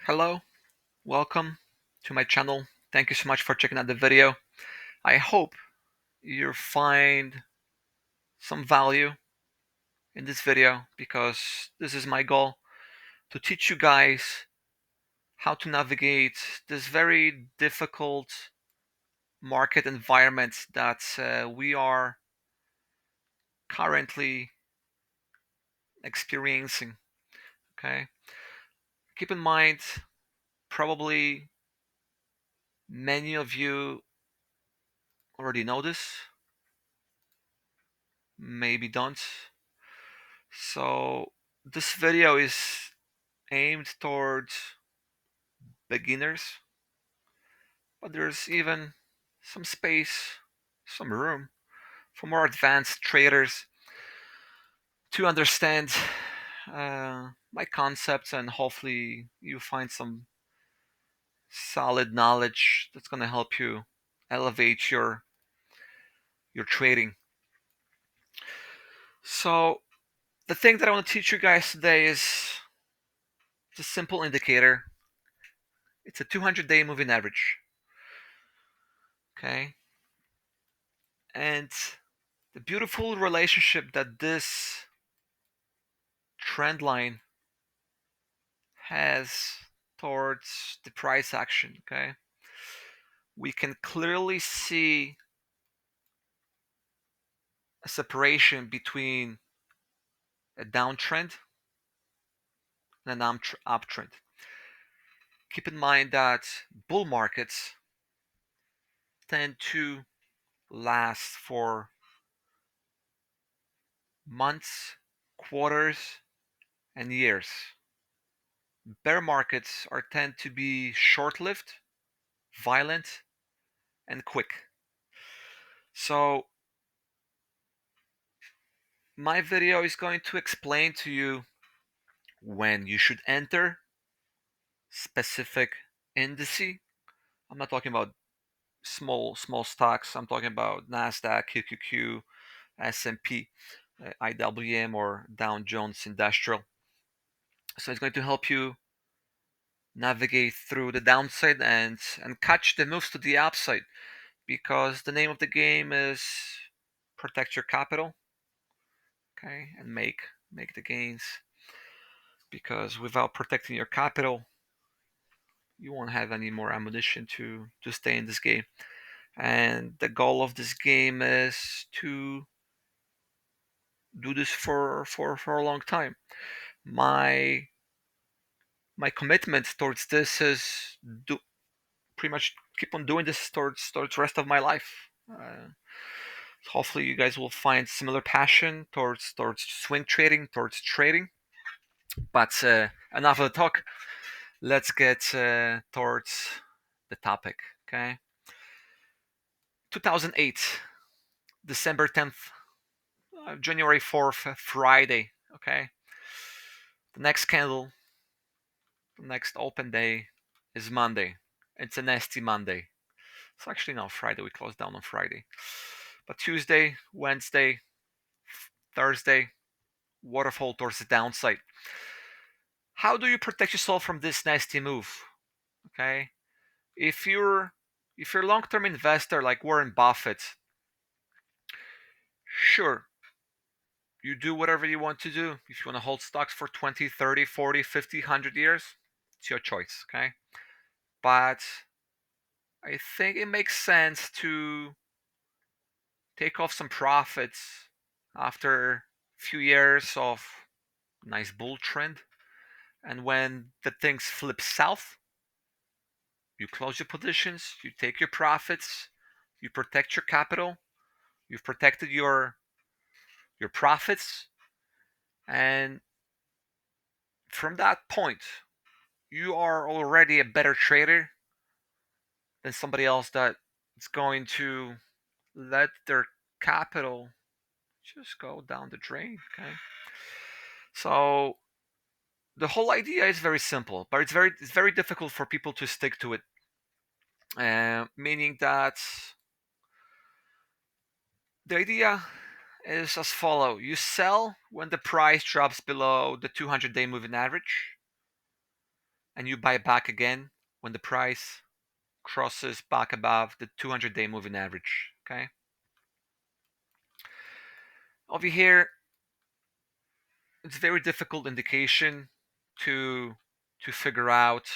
Hello, welcome to my channel. Thank you so much for checking out the video. I hope you find some value in this video because this is my goal to teach you guys how to navigate this very difficult market environment that we are currently experiencing. Okay, keep in mind, probably many of you already know this, maybe don't. So this video is aimed towards beginners, but there's even some space, some room for more advanced traders to understand my concepts, and hopefully you find some solid knowledge that's going to help you elevate your trading. So the thing that I want to teach you guys today is a simple indicator. It's a 200-day moving average. Okay, and the beautiful relationship that this trend line has towards the price action. Okay, we can clearly see a separation between a downtrend and an uptrend. Keep in mind that bull markets tend to last for months, quarters, and years. Bear markets are tend to be short-lived, violent, and quick. So my video is going to explain to you when you should enter specific indice. I'm not talking about small stocks. I'm talking about Nasdaq, QQQ, S&P, IWM, or Dow Jones Industrial. So it's going to help you navigate through the downside and catch the moves to the upside, because the name of the game is protect your capital, okay, and make the gains. Because without protecting your capital, you won't have any more ammunition to stay in this game. And the goal of this game is to do this for a long time. My my commitment towards this is do pretty much keep on doing this towards the rest of my life. Hopefully, you guys will find similar passion towards swing trading, towards trading. But enough of the talk. Let's get towards the topic. Okay, 2008, December 10th, January 4th, Friday. Okay, the next candle, the next open day is Monday. It's a nasty Monday. It's actually not Friday. We closed down on Friday. But Tuesday, Wednesday, Thursday, waterfall towards the downside. How do you protect yourself from this nasty move? Okay, if you're a long-term investor like Warren Buffett, sure, you do whatever you want to do. If you want to hold stocks for 20, 30, 40, 50, 100 years, it's your choice. Okay, but I think it makes sense to take off some profits after a few years of nice bull trend. And when the things flip south, you close your positions, you take your profits, you protect your capital, you've protected your profits, and from that point, you are already a better trader than somebody else that is going to let their capital just go down the drain. Okay, so the whole idea is very simple, but it's very difficult for people to stick to it. Meaning that the idea is as follow: you sell when the price drops below the 200-day moving average, and you buy back again when the price crosses back above the 200-day moving average. Okay. Over here, it's very difficult indication to figure out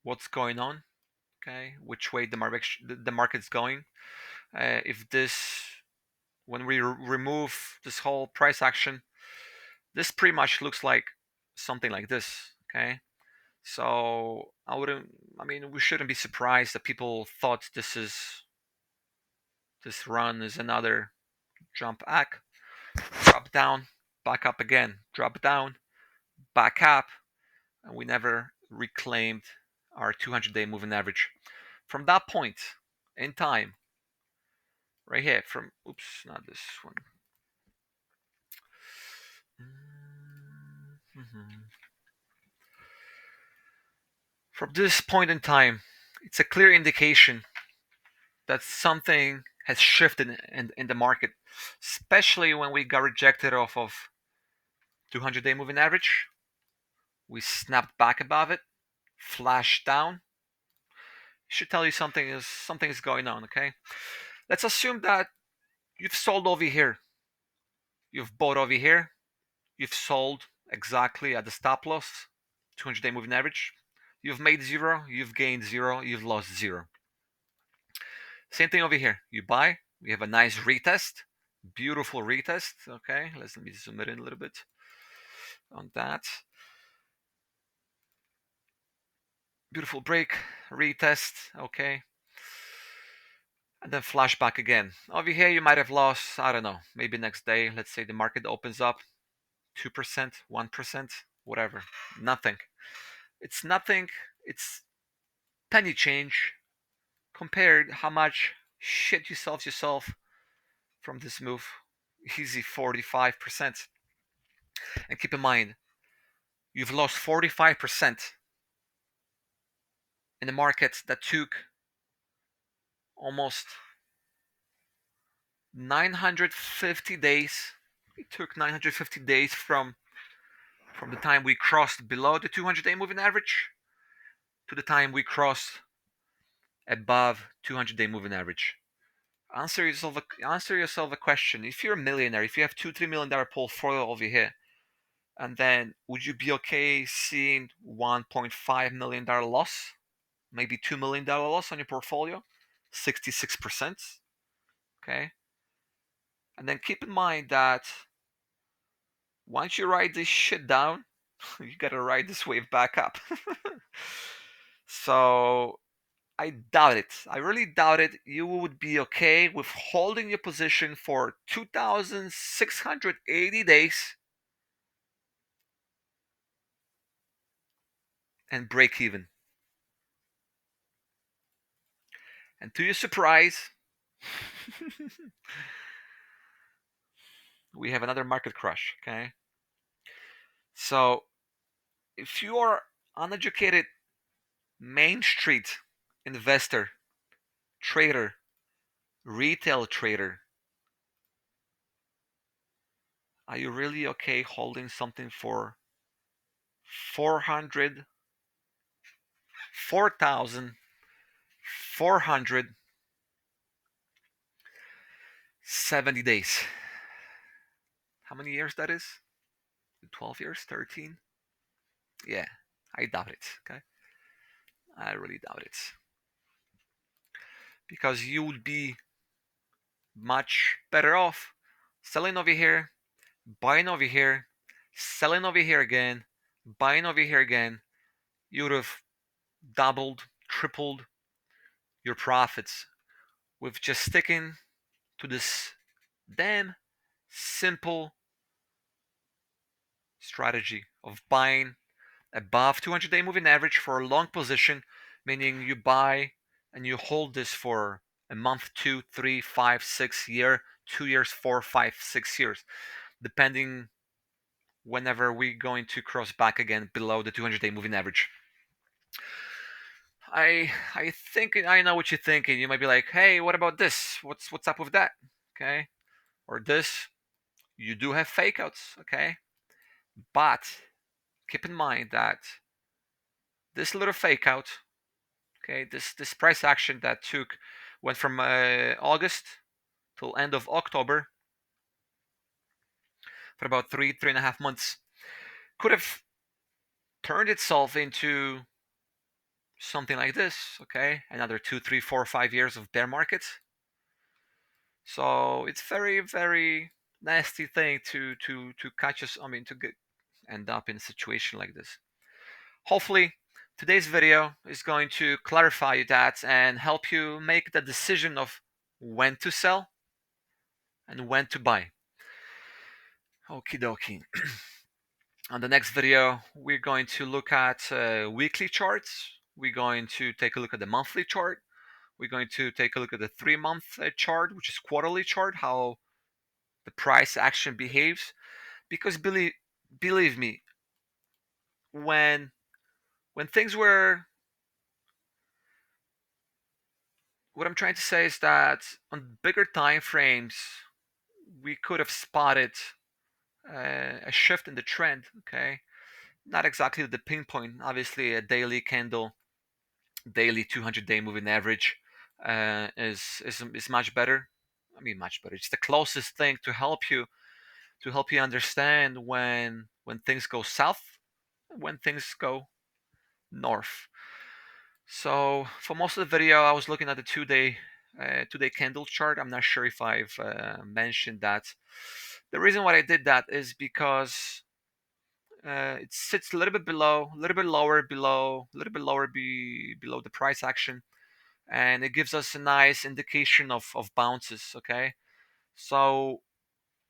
what's going on. Okay, which way the market's going. If this, when we remove this whole price action, this pretty much looks like something like this. Okay, so I mean, we shouldn't be surprised that people thought this run is another jump back, drop down, back up again, drop down, back up, and we never reclaimed our 200-day moving average. From that point in time, right here, from oops, not this one. Mhm. From this point in time, it's a clear indication that something has shifted in the market, especially when we got rejected off of 200-day moving average. We snapped back above it, flashed down. Should tell you something is going on. Okay, let's assume that you've sold over here, you've bought over here, you've sold exactly at the stop loss, 200-day moving average. You've made zero, you've gained zero, you've lost zero. Same thing over here. You buy, we have a nice retest, beautiful retest. Okay, let me zoom it in a little bit on that. Beautiful break, retest. Okay, and then flash back again. Over here, you might have lost, I don't know, maybe next day. Let's say the market opens up 2%, 1%, whatever. Nothing. It's nothing. It's penny change compared how much shit you solved yourself from this move. Easy 45%. And keep in mind, you've lost 45% in a market that took almost 950 days. It took 950 days from the time we crossed below the 200-day moving average to the time we crossed above 200-day moving average. Answer yourself a question. If you're a millionaire, if you have $2-3 million portfolio over here, and then would you be okay seeing $1.5 million loss, maybe $2 million loss on your portfolio, 66%? Okay, and then keep in mind that once you ride this shit down, you gotta ride this wave back up. So I doubt it. I really doubt it. You would be okay with holding your position for 2,680 days and break even. And to your surprise, we have another market crash. Okay. So if you are uneducated Main Street investor, trader, retail trader, are you really okay holding something for 400, 4,470 days? How many years that is? 12 years? 13? Yeah, I doubt it. Okay, I really doubt it. Because you would be much better off selling over here, buying over here, selling over here again, buying over here again. You would have doubled, tripled your profits with just sticking to this damn simple strategy of buying above 200-day moving average for a long position, meaning you buy and you hold this for a month, 2, 3, 5, 6 year, 2 years, 4, 5, 6 years, depending whenever we're going to cross back again below the 200-day moving average. I think I know what you're thinking. You might be like, hey, what about this? What's up with that? Okay, or this. You do have fake outs, okay, but keep in mind that this little fake out, okay, this price action that went from August till end of October for about 3.5 months, could have turned itself into something like this, okay, another 2, 3, 4, 5 years of bear markets. So it's very nasty thing to catch us. I mean, to end up in a situation like this. Hopefully, today's video is going to clarify that and help you make the decision of when to sell and when to buy. Okie dokie. On the next video, we're going to look at weekly charts. We're going to take a look at the monthly chart. We're going to take a look at the 3 month chart, which is quarterly chart, how the price action behaves. Because believe me, when things were, what I'm trying to say is that on bigger time frames, we could have spotted a shift in the trend. Okay, not exactly the pinpoint. Obviously, a daily candle, daily 200-day moving average is much better. I mean, much better. It's the closest thing to help you understand when things go south, when things go north. So for most of the video, I was looking at the 2-day candle chart. I'm not sure if I've mentioned that. The reason why I did that is because it sits a little bit below, a little bit lower below, a little bit lower below the price action, and it gives us a nice indication of bounces. Okay, so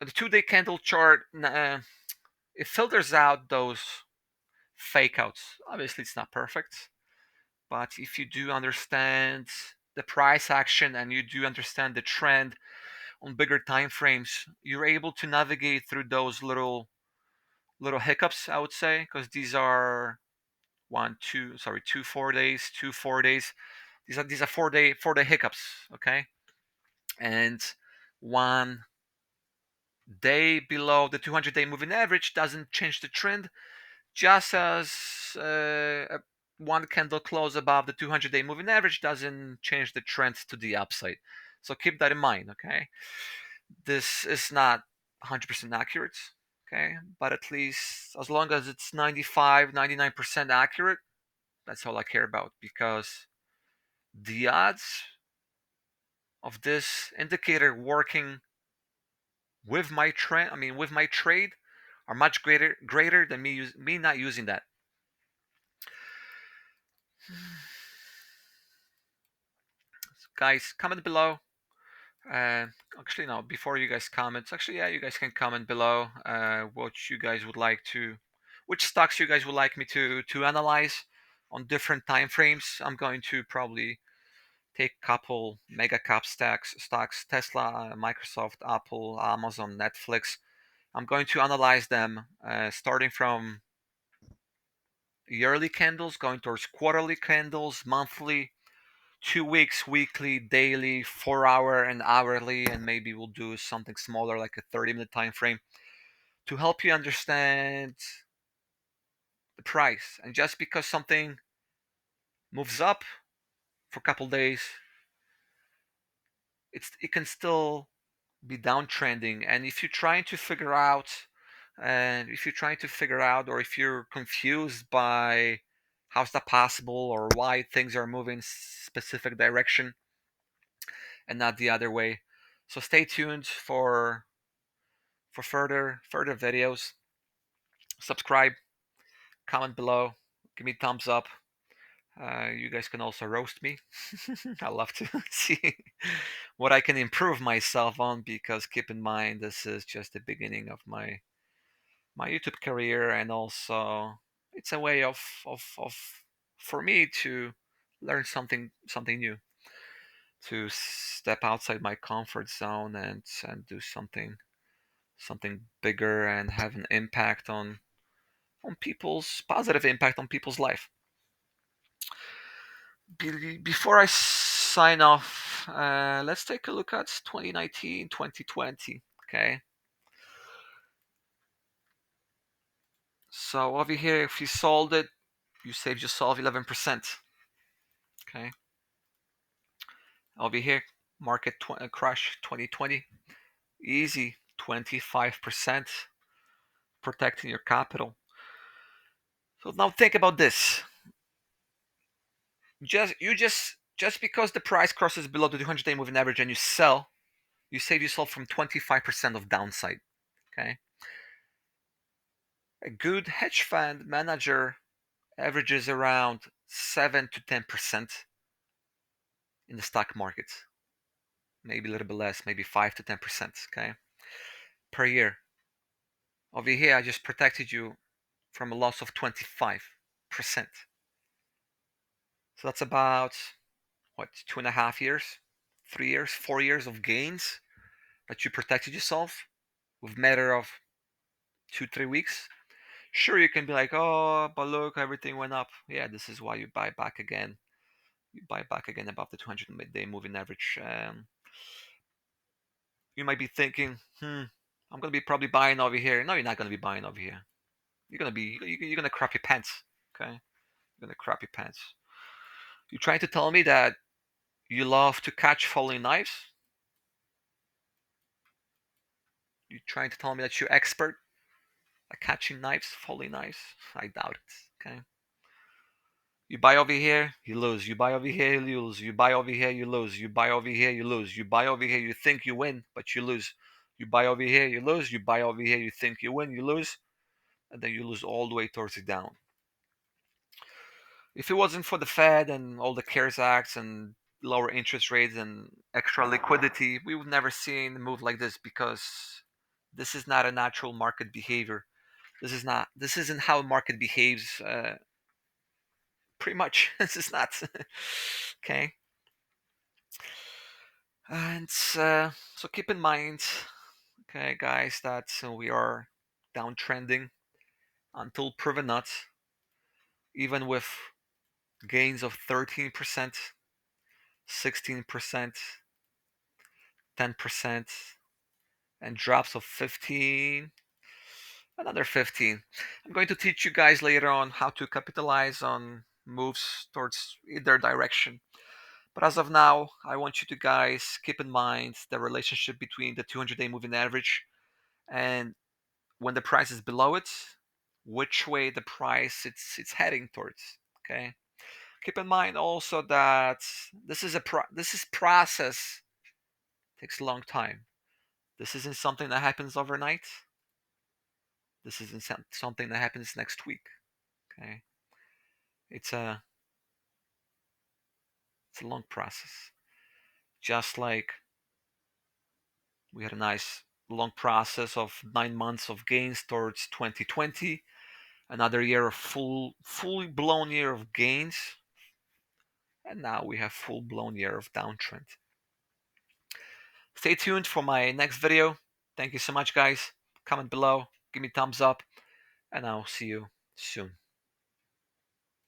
the 2-day candle chart, it filters out those fake outs. Obviously, it's not perfect, but if you do understand the price action and you do understand the trend on bigger time frames, you're able to navigate through those little hiccups, I would say, because these are 2 4 days, 2 4 days. These are 4-day hiccups, okay? And 1 day below the 200-day moving average doesn't change the trend, just as one candle close above the 200-day moving average doesn't change the trend to the upside. So keep that in mind, okay? This is not 100% accurate, okay? But at least as long as it's 95, 99% accurate, that's all I care about, because the odds of this indicator working with my trend, I mean with my trade, are much greater than me not using that. So guys, comment below. Actually, no. Before you guys comment, actually, yeah, you guys can comment below what you guys would like to, which stocks you guys would like me to analyze on different time frames. I'm going to probably take a couple mega cap stocks, Tesla, Microsoft, Apple, Amazon, Netflix. I'm going to analyze them starting from yearly candles, going towards quarterly candles, monthly, 2 weeks, weekly, daily, 4 hour, and hourly, and maybe we'll do something smaller like a 30-minute time frame to help you understand the price. And just because something moves up for a couple days, it can still be downtrending. And if you're trying to figure out, or if you're confused by how's that possible or why things are moving specific direction and not the other way, so stay tuned for further videos. Subscribe, comment below, give me thumbs up. You guys can also roast me. I love to see what I can improve myself on, because keep in mind this is just the beginning of my YouTube career, and also it's a way of for me to learn something new, to step outside my comfort zone and do something bigger and have an impact on people's positive impact on people's life. Before I sign off, let's take a look at 2019, 2020. Okay, so over here, if you sold it you saved yourself 11%. Okay. Over here, market crash 2020, easy 25% protecting your capital. So now think about this. Just because the price crosses below the 200-day moving average and you sell, you save yourself from 25% of downside. Okay. A good hedge fund manager averages around 7 to 10% in the stock market. Maybe a little bit less, maybe 5 to 10%, okay, per year. Over here, I just protected you from a loss of 25%. So that's about, what, 2.5 years, 3 years, 4 years of gains that you protected yourself with a matter of 2, 3 weeks. Sure, you can be like, oh, but look, everything went up. Yeah, this is why you buy back again. You buy back again above the 200-day moving average. You might be thinking, I'm gonna be probably buying over here. No, you're not gonna be buying over here. You're gonna crap your pants. Okay, you're gonna crap your pants. You're trying to tell me that you love to catch falling knives? You're trying to tell me that you're expert at catching knives, falling knives? I doubt it. Okay. You buy over here, you lose. You buy over here, you lose. You buy over here, you lose. You buy over here, you lose. You buy over here, you think you win, but you lose. You buy over here, you lose. You buy over here, you think you win, you lose, and then you lose all the way towards it down. If it wasn't for the Fed and all the CARES Acts and lower interest rates and extra liquidity, we would never seen a move like this because this is not a natural market behavior. This isn't how a market behaves. Pretty much, this is not. Okay, and so keep in mind, okay, guys, that we are downtrending until proven not. Even with gains of 13%, 16%, 10%, and drops of 15, another 15. I'm going to teach you guys later on how to capitalize on moves towards either direction. But as of now, I want you to guys keep in mind the relationship between the 200-day moving average and when the price is below it, which way the price it's heading towards. Okay. Keep in mind also that this is process, takes a long time. This isn't something that happens overnight. This isn't something that happens next week. Okay, it's a it's a long process. Just like we had a nice long process of 9 months of gains towards 2020, another year of fully blown year of gains, and now we have full blown year of downtrend. Stay tuned for my next video. Thank you so much, guys. Comment below, give me thumbs up, and I'll see you soon.